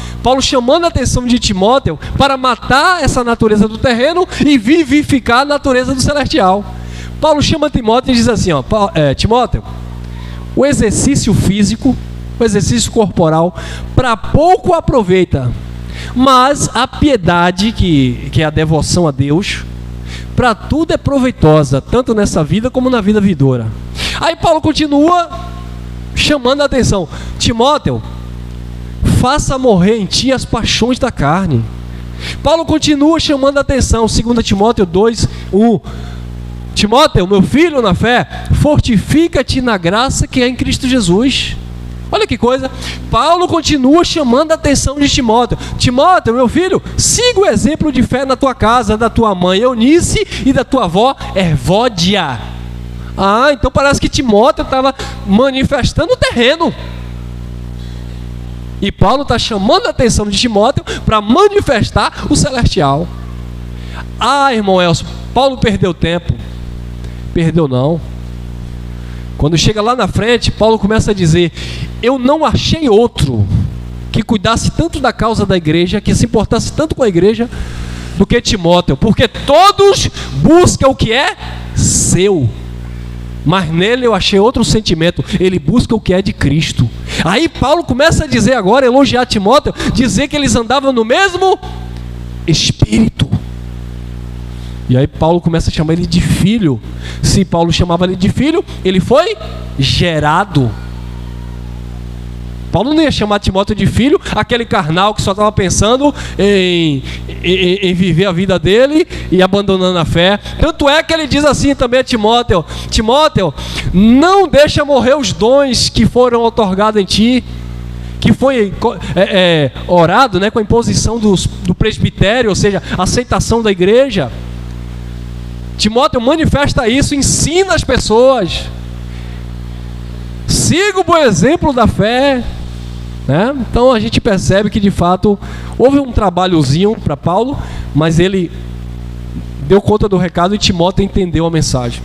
B: chamando a atenção de Timóteo para matar essa natureza do terreno e vivificar a natureza do celestial. Paulo chama Timóteo e diz assim, Timóteo, o exercício físico, o exercício corporal, para pouco aproveita, mas a piedade, que é a devoção a Deus, para tudo é proveitosa, tanto nessa vida como na vida vindoura. Aí Paulo continua chamando a atenção: Timóteo, faça morrer em ti as paixões da carne. Paulo continua chamando a atenção, 2 Timóteo 2:1. Timóteo, meu filho na fé, fortifica-te na graça que é em Cristo Jesus. Olha que coisa. Paulo continua chamando a atenção de Timóteo. Timóteo, meu filho, siga o exemplo de fé na tua casa, da tua mãe Eunice e da tua avó Evódia. Ah, então parece que Timóteo estava manifestando o terreno. E Paulo está chamando a atenção de Timóteo para manifestar o celestial. Ah, irmão Elcio, Paulo perdeu tempo. Perdeu não. Quando chega lá na frente, Paulo começa a dizer: eu não achei outro que cuidasse tanto da causa da igreja, que se importasse tanto com a igreja, do que Timóteo, porque todos buscam o que é seu, mas nele eu achei outro sentimento, ele busca o que é de Cristo. Aí Paulo começa a dizer agora, elogiar Timóteo, dizer que eles andavam no mesmo espírito. E aí Paulo começa a chamar ele de filho. Se Paulo chamava ele de filho, ele foi gerado. Paulo não ia chamar Timóteo de filho, aquele carnal que só estava pensando em viver a vida dele e abandonando a fé. Tanto é que ele diz assim também a Timóteo: Timóteo, não deixa morrer os dons que foram outorgados em ti, que foi orado, né, com a imposição do presbitério, ou seja, a aceitação da igreja. Timóteo, manifesta isso, ensina as pessoas, siga o bom exemplo da fé, né? Então a gente percebe que de fato houve um trabalhozinho para Paulo, mas ele deu conta do recado e Timóteo entendeu a mensagem.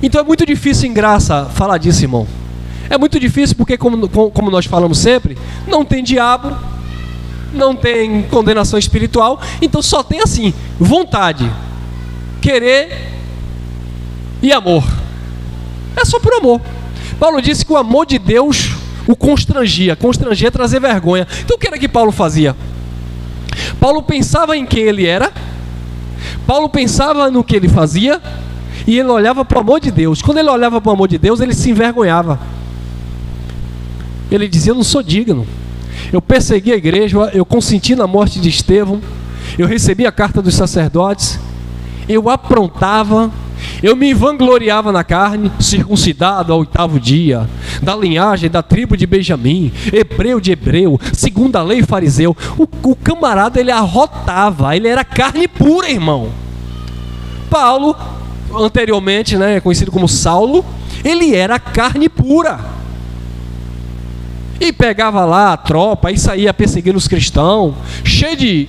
B: Então é muito difícil em graça falar disso, irmão. É muito difícil porque, como nós falamos sempre, não tem diabo, não tem condenação espiritual, então só tem assim, vontade, querer e amor. É só por amor. Paulo disse que o amor de Deus o constrangia. Constranger é trazer vergonha. Então o que era que Paulo fazia? Paulo pensava em quem ele era, Paulo pensava no que ele fazia, e ele olhava para o amor de Deus. Quando ele olhava para o amor de Deus, ele se envergonhava. Ele dizia: eu não sou digno. Eu persegui a igreja, eu consenti na morte de Estevão, eu recebi a carta dos sacerdotes, eu aprontava, eu me vangloriava na carne, circuncidado ao 8º dia, da linhagem da tribo de Benjamim, hebreu de hebreu, segundo a lei fariseu. O camarada, ele arrotava, ele era carne pura, irmão. Paulo, anteriormente, né, conhecido como Saulo, ele era carne pura. E pegava lá a tropa, e saía perseguindo os cristãos, cheio de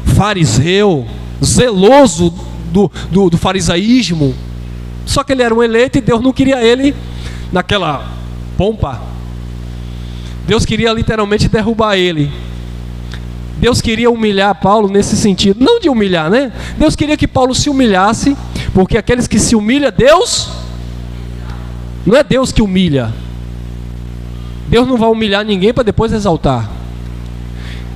B: fariseu, zeloso do farisaísmo. Só que ele era um eleito e Deus não queria ele naquela pompa. Deus queria literalmente derrubar ele. Deus queria humilhar Paulo nesse sentido, não de humilhar, né? Deus queria que Paulo se humilhasse, porque aqueles que se humilham, Deus, não é Deus que humilha. Deus não vai humilhar ninguém para depois exaltar.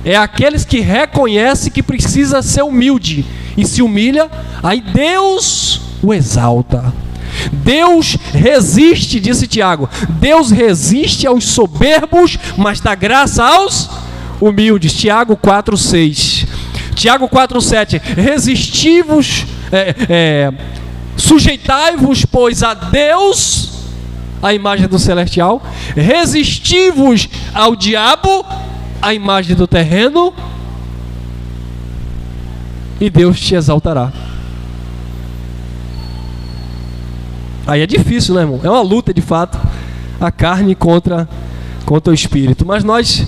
B: É aqueles que reconhecem que precisa ser humilde e se humilha, aí Deus o exalta. Deus resiste, disse Tiago, Deus resiste aos soberbos, mas dá graça aos humildes. Tiago 4,6. Tiago 4,7. Resistivos, sujeitai-vos, pois, a Deus, a imagem do celestial, resistivos ao diabo, a imagem do terreno, e Deus te exaltará. Aí é difícil, né, irmão? É uma luta de fato, a carne contra o espírito, mas nós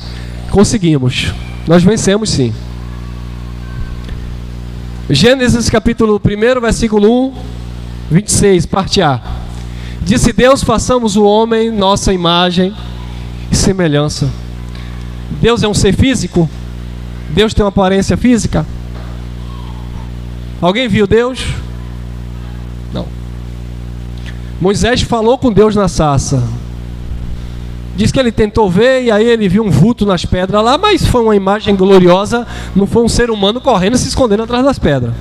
B: conseguimos, nós vencemos sim. Gênesis capítulo 1, versículo 1, 26, parte A. Disse Deus: façamos o homem nossa imagem e semelhança. Deus é um ser físico? Deus tem uma aparência física? Alguém viu Deus? Não. Moisés falou com Deus na sarça. Diz que ele tentou ver e aí ele viu um vulto nas pedras lá, mas foi uma imagem gloriosa, não foi um ser humano correndo e se escondendo atrás das pedras,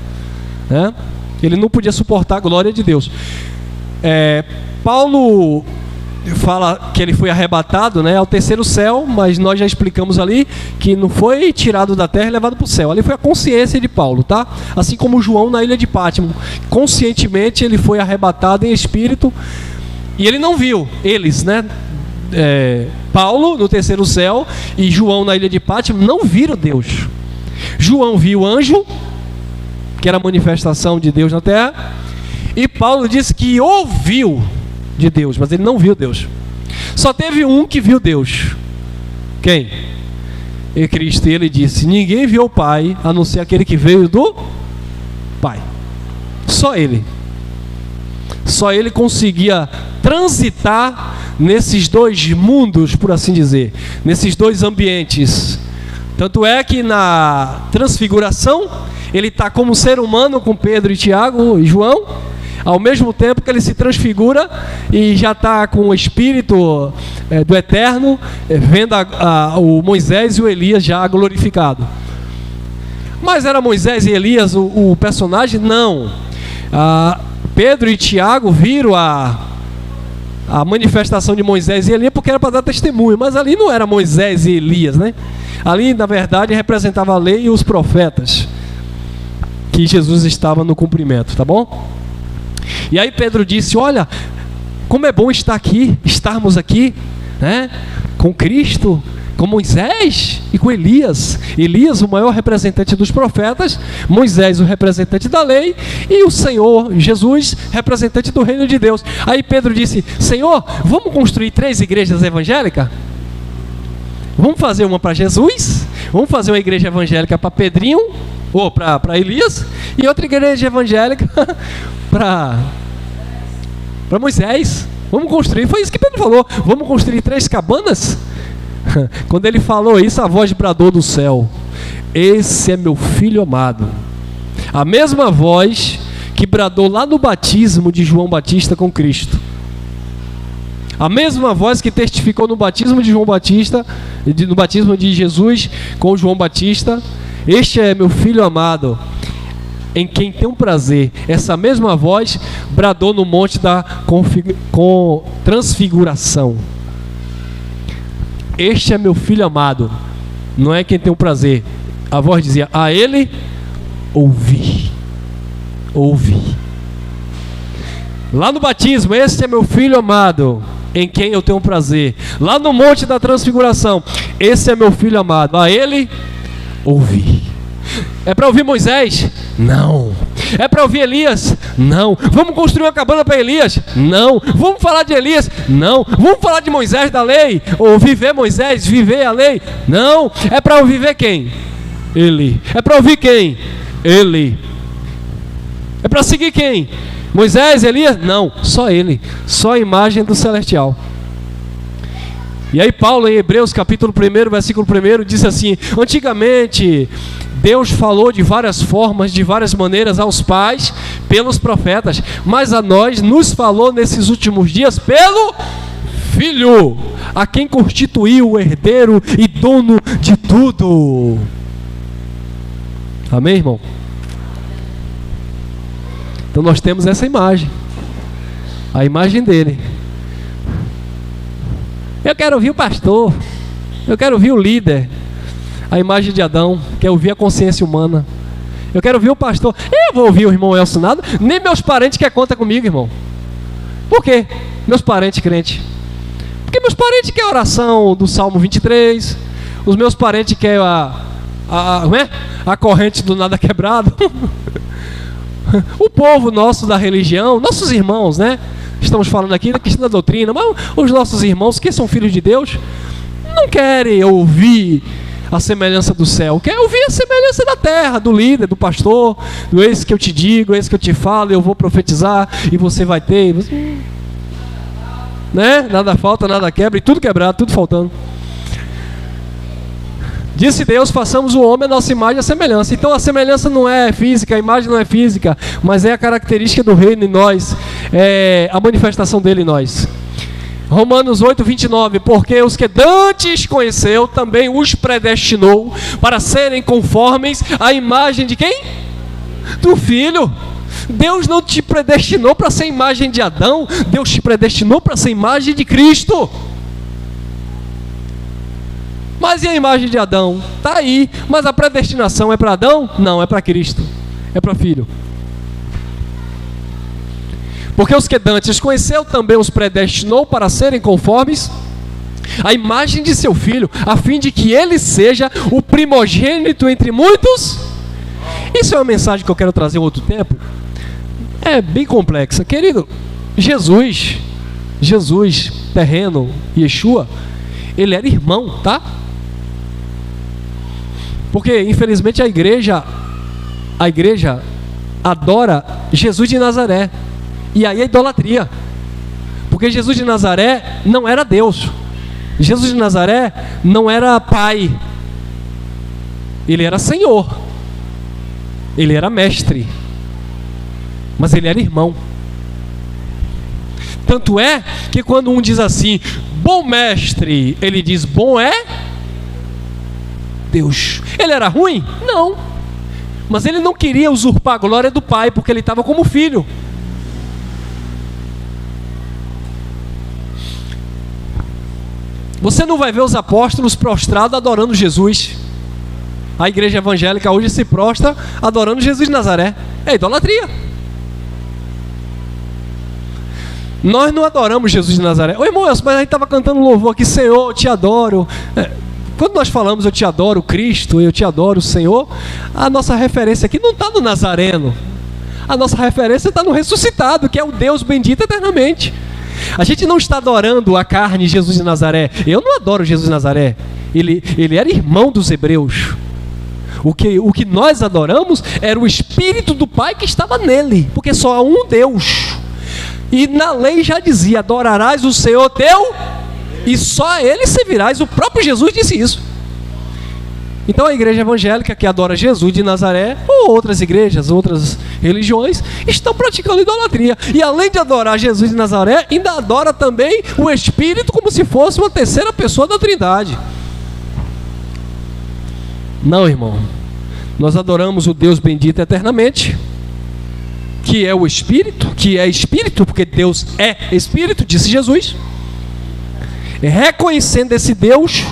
B: né? Ele não podia suportar a glória de Deus. Paulo fala que ele foi arrebatado, né, ao terceiro céu, mas nós já explicamos ali que não foi tirado da terra e levado para o céu. Ali foi a consciência de Paulo, tá? Assim como João na ilha de Pátimo, conscientemente ele foi arrebatado em espírito E ele não viu, eles, né? Paulo no terceiro céu e João na ilha de Patmos não viram Deus. João viu o anjo, que era a manifestação de Deus na terra, e Paulo disse que ouviu de Deus, mas ele não viu Deus. Só teve um que viu Deus. Quem? E Cristo. E ele disse: ninguém viu o Pai a não ser aquele que veio do Pai. Só ele. Só ele conseguia transitar nesses dois mundos, por assim dizer, nesses dois ambientes. Tanto é que na transfiguração ele está como ser humano com Pedro e Tiago e João, ao mesmo tempo que ele se transfigura e já está com o espírito do eterno, vendo o Moisés e o Elias já glorificado. Mas era Moisés e Elias o personagem? Não. Pedro e Tiago viram a manifestação de Moisés e Elias porque era para dar testemunho, mas ali não era Moisés e Elias, né? Ali na verdade representava a lei e os profetas, que Jesus estava no cumprimento, tá bom? E aí Pedro disse: olha, como é bom estarmos aqui, né? Com Cristo, com Moisés e com Elias. Elias, o maior representante dos profetas, Moisés, o representante da lei, e o Senhor Jesus, representante do reino de Deus. Aí Pedro disse: Senhor, vamos construir 3 igrejas evangélicas? Vamos fazer uma para Jesus, vamos fazer uma igreja evangélica para Pedrinho, ou para Elias, e outra igreja evangélica para Moisés. Vamos construir, foi isso que Pedro falou, vamos construir 3 cabanas? Quando ele falou isso, a voz bradou do céu: esse é meu filho amado. A mesma voz que bradou lá no batismo de João Batista com Cristo. A mesma voz que testificou no batismo de João Batista, no batismo de Jesus com João Batista: este é meu filho amado, em quem tenho prazer. Essa mesma voz bradou no monte da transfiguração: este é meu filho amado, não é quem tem o prazer. A voz dizia: a ele ouvi. Lá no batismo: este é meu filho amado, em quem eu tenho prazer. Lá no monte da transfiguração: esse é meu filho amado, a ele ouvi. É para ouvir Moisés? Não. É para ouvir Elias? Não. Vamos construir uma cabana para Elias? Não. Vamos falar de Elias? Não. Vamos falar de Moisés da lei? Ou viver Moisés, viver a lei? Não. É para ouvir quem? Ele. É para ouvir quem? Ele. É para seguir quem? Moisés, Elias? Não. Só ele. Só a imagem do celestial. E aí Paulo, em Hebreus capítulo 1, versículo 1, disse assim: antigamente Deus falou de várias formas, de várias maneiras aos pais, pelos profetas, mas a nós nos falou nesses últimos dias pelo Filho, a quem constituiu o herdeiro e dono de tudo. Amém, irmão? Então nós temos essa imagem, a imagem dele. Eu quero ouvir o pastor, eu quero ouvir o líder. A imagem de Adão, quer ouvir a consciência humana. Eu quero ouvir o pastor. Eu vou ouvir o irmão Elcio nada. Nem meus parentes querem conta comigo, irmão. Por quê? Meus parentes crentes. Porque meus parentes querem a oração do Salmo 23. Os meus parentes querem a corrente do nada quebrado. O povo nosso da religião, nossos irmãos, né? Estamos falando aqui da questão da doutrina, mas os nossos irmãos que são filhos de Deus não querem ouvir a semelhança do céu, quer ouvir a semelhança da terra, do líder, do pastor, do esse que eu te digo, esse que eu te falo, eu vou profetizar e você vai ter, né? Nada falta, nada quebra, e tudo quebrado, tudo faltando. Disse Deus: façamos o homem a nossa imagem e a semelhança. Então a semelhança não é física, a imagem não é física, mas é a característica do reino em nós, é a manifestação dele em nós. Romanos 8, 29, porque os que dantes conheceu, também os predestinou para serem conformes à imagem de quem? Do Filho. Deus não te predestinou para ser imagem de Adão, Deus te predestinou para ser imagem de Cristo. Mas e a imagem de Adão? Está aí, mas a predestinação é para Adão? Não, é para Cristo, é para Filho. Porque os que dantes conheceu também os predestinou para serem conformes à imagem de seu filho, a fim de que ele seja o primogênito entre muitos. Isso é uma mensagem que eu quero trazer em outro tempo. É bem complexa. Querido, Jesus terreno, Yeshua, ele era irmão, tá? Porque infelizmente a igreja adora Jesus de Nazaré. E aí é idolatria. Porque Jesus de Nazaré não era Deus. Jesus de Nazaré não era pai. Ele era Senhor. Ele era mestre. Mas ele era irmão. Tanto é que quando um diz assim, bom mestre, ele diz, bom é Deus. Ele era ruim? Não. Mas ele não queria usurpar a glória do pai, porque ele estava como filho. Você não vai ver os apóstolos prostrados adorando Jesus. A igreja evangélica hoje se prostra adorando Jesus de Nazaré. É idolatria. Nós não adoramos Jesus de Nazaré. Ô irmão, mas a gente estava cantando louvor aqui, Senhor, eu te adoro. Quando nós falamos eu te adoro Cristo, eu te adoro Senhor, a nossa referência aqui não está no Nazareno. A nossa referência está no ressuscitado, que é o Deus bendito eternamente. A gente não está adorando a carne de Jesus de Nazaré. Eu não adoro Jesus de Nazaré. Ele era irmão dos hebreus. O que nós adoramos era o Espírito do Pai que estava nele, porque só há um Deus. E na lei já dizia, adorarás o Senhor teu, e só a ele servirás. O próprio Jesus disse isso. Então a igreja evangélica que adora Jesus de Nazaré, ou outras igrejas, outras religiões, estão praticando idolatria. E além de adorar Jesus de Nazaré, ainda adora também o Espírito como se fosse uma terceira pessoa da Trindade. Não, irmão. Nós adoramos o Deus bendito eternamente, que é o Espírito, que é Espírito, porque Deus é Espírito, disse Jesus. Reconhecendo esse Deus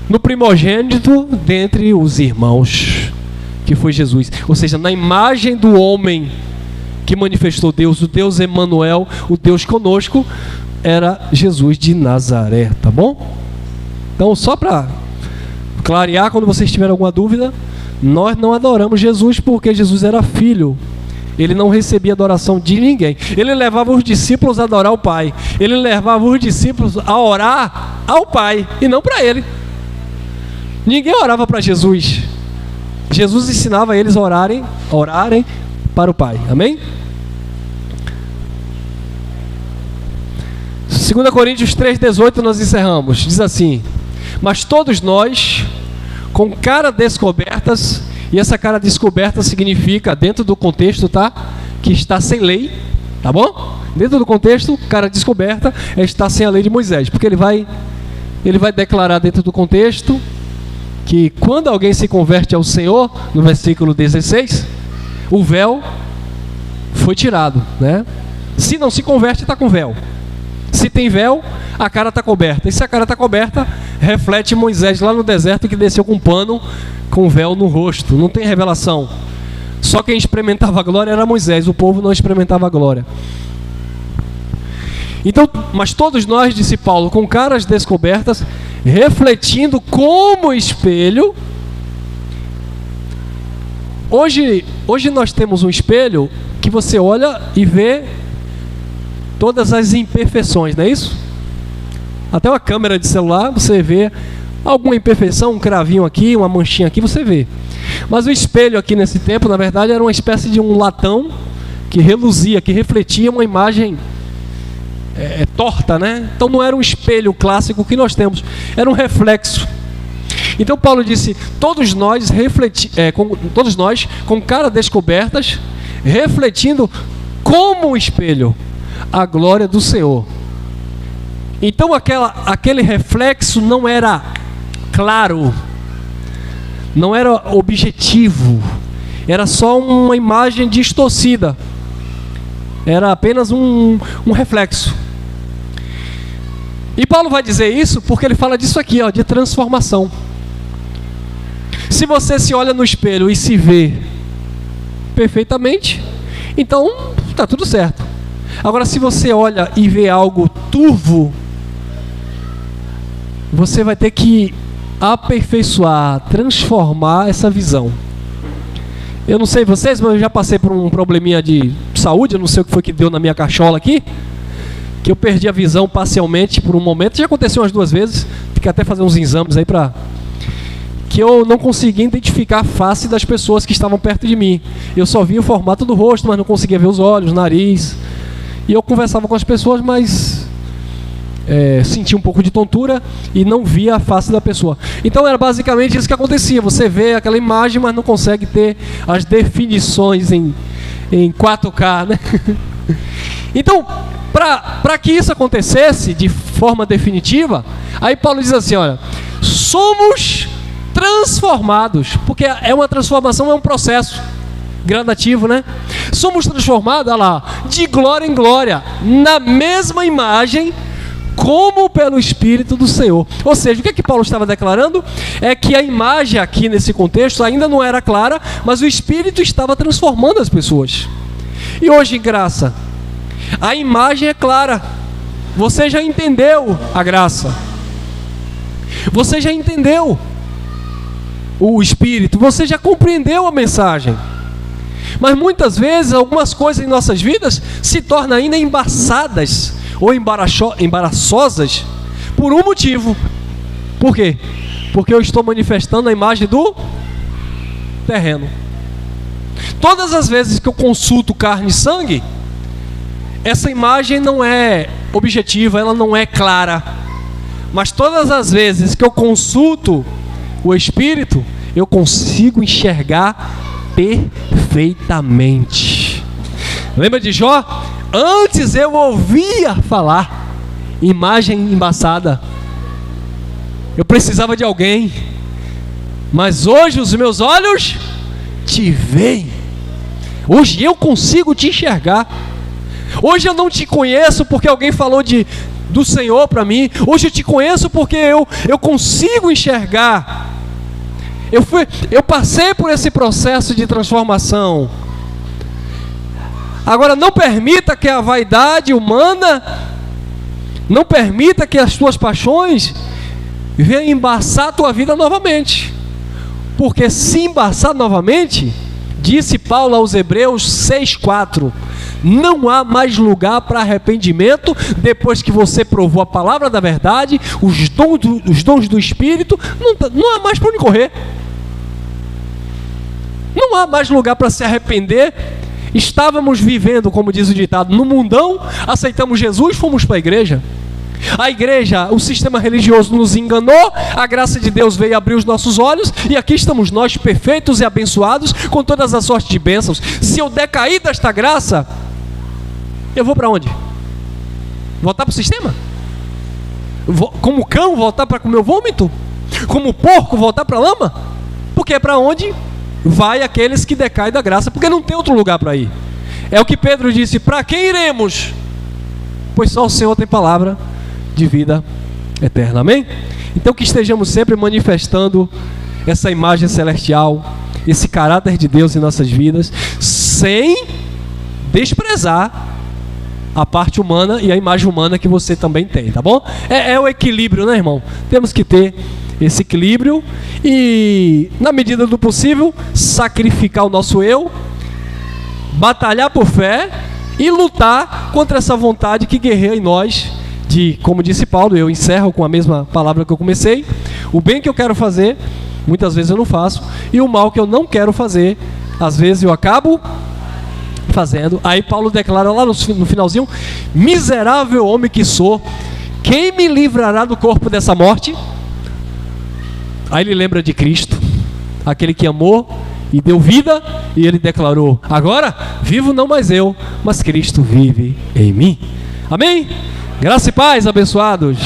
B: no primogênito dentre os irmãos, que foi Jesus. Ou seja, na imagem do homem que manifestou Deus, o Deus Emanuel, o Deus conosco, era Jesus de Nazaré, tá bom? Então, só para clarear, quando vocês tiverem alguma dúvida, nós não adoramos Jesus porque Jesus era filho. Ele não recebia adoração de ninguém. Ele levava os discípulos a adorar o Pai. Ele levava os discípulos a orar ao Pai e não para ele. Ninguém orava para Jesus. Jesus ensinava eles a orarem para o Pai. Amém? 2 Coríntios 3,18 nós encerramos. Diz assim: mas todos nós, com cara descobertas, e essa cara descoberta significa, dentro do contexto, tá? Que está sem lei, tá bom? Dentro do contexto, cara descoberta é estar sem a lei de Moisés, porque ele vai declarar dentro do contexto que quando alguém se converte ao Senhor, no versículo 16, o véu foi tirado, né? Se não se converte, está com véu. Se tem véu, a cara está coberta. E se a cara está coberta, reflete Moisés lá no deserto que desceu com um pano, com véu no rosto. Não tem revelação. Só quem experimentava a glória era Moisés. O povo não experimentava a glória. Então, mas todos nós, disse Paulo, com caras descobertas, refletindo como espelho. Hoje nós temos um espelho que você olha e vê todas as imperfeições, não é isso? Até uma câmera de celular, você vê alguma imperfeição, um cravinho aqui, uma manchinha aqui, você vê. Mas o espelho aqui nesse tempo, na verdade, era uma espécie de um latão que reluzia, que refletia uma imagem torta, né? Então não era um espelho clássico que nós temos, era um reflexo. Então Paulo disse, todos nós com cara descobertas, refletindo como um espelho a glória do Senhor. Então aquele reflexo não era claro, não era objetivo, era só uma imagem distorcida, era apenas um reflexo. E Paulo vai dizer isso porque ele fala disso aqui, ó, de transformação. Se você se olha no espelho e se vê perfeitamente, então está tudo certo. Agora, se você olha e vê algo turvo, você vai ter que aperfeiçoar, transformar essa visão. Eu não sei vocês, mas eu já passei por um probleminha de saúde, eu não sei o que foi que deu na minha cachola aqui, que eu perdi a visão parcialmente por um momento. Já aconteceu umas 2 vezes, tem que até fazer uns exames aí que eu não conseguia identificar a face das pessoas que estavam perto de mim. Eu só via o formato do rosto, mas não conseguia ver os olhos, o nariz. E eu conversava com as pessoas, mas sentia um pouco de tontura e não via a face da pessoa. Então era basicamente isso que acontecia. Você vê aquela imagem, mas não consegue ter as definições em 4K, né? Então, para que isso acontecesse de forma definitiva, aí Paulo diz assim, olha, somos transformados, porque é uma transformação, é um processo gradativo, né? Somos transformados, olha lá, de glória em glória, na mesma imagem, como pelo Espírito do Senhor. Ou seja, o que é que Paulo estava declarando? É que a imagem aqui nesse contexto ainda não era clara, mas o Espírito estava transformando as pessoas. E hoje, graça, a imagem é clara. Você já entendeu a graça. Você já entendeu o Espírito. Você já compreendeu a mensagem. Mas muitas vezes algumas coisas em nossas vidas se tornam ainda embaçadas ou embaraçosas por um motivo. Por quê? Porque eu estou manifestando a imagem do terreno. Todas as vezes que eu consulto carne e sangue, essa imagem não é objetiva, ela não é clara. Mas todas as vezes que eu consulto o Espírito, eu consigo enxergar perfeitamente. Lembra de Jó? Antes eu ouvia falar, imagem embaçada. Eu precisava de alguém, mas hoje os meus olhos te veem. Hoje eu consigo te enxergar. Hoje eu não te conheço porque alguém falou do Senhor para mim. Hoje eu te conheço porque eu consigo enxergar. Eu passei por esse processo de transformação. Agora, não permita que a vaidade humana, não permita que as tuas paixões venham embaçar a tua vida novamente. Porque se embaçar novamente, disse Paulo aos Hebreus 6,4, não há mais lugar para arrependimento depois que você provou a palavra da verdade, os dons do Espírito, não há mais para onde correr. Não há mais lugar para se arrepender. Estávamos vivendo, como diz o ditado, no mundão, aceitamos Jesus, fomos para a igreja. A igreja, o sistema religioso nos enganou, a graça de Deus veio abrir os nossos olhos, e aqui estamos nós, perfeitos e abençoados, com todas as sortes de bênçãos. Se eu decair desta graça, eu vou para onde? Voltar para o sistema? Como cão, voltar para comer o vômito? Como porco, voltar para a lama? Porque é para onde vai aqueles que decaem da graça, porque não tem outro lugar para ir. É o que Pedro disse, para quem iremos? Pois só o Senhor tem palavra de vida eterna, amém? Então que estejamos sempre manifestando essa imagem celestial, esse caráter de Deus em nossas vidas, sem desprezar a parte humana e a imagem humana que você também tem, tá bom? É o equilíbrio, né, irmão? Temos que ter esse equilíbrio e, na medida do possível, sacrificar o nosso eu, batalhar por fé e lutar contra essa vontade que guerreia em nós de, como disse Paulo, eu encerro com a mesma palavra que eu comecei, o bem que eu quero fazer, muitas vezes eu não faço, e o mal que eu não quero fazer, às vezes eu acabo fazendo. Aí Paulo declara lá no finalzinho, miserável homem que sou, quem me livrará do corpo dessa morte? Aí ele lembra de Cristo, aquele que amou e deu vida, e ele declarou, agora vivo não mais eu, mas Cristo vive em mim. Amém? Graça e paz, abençoados.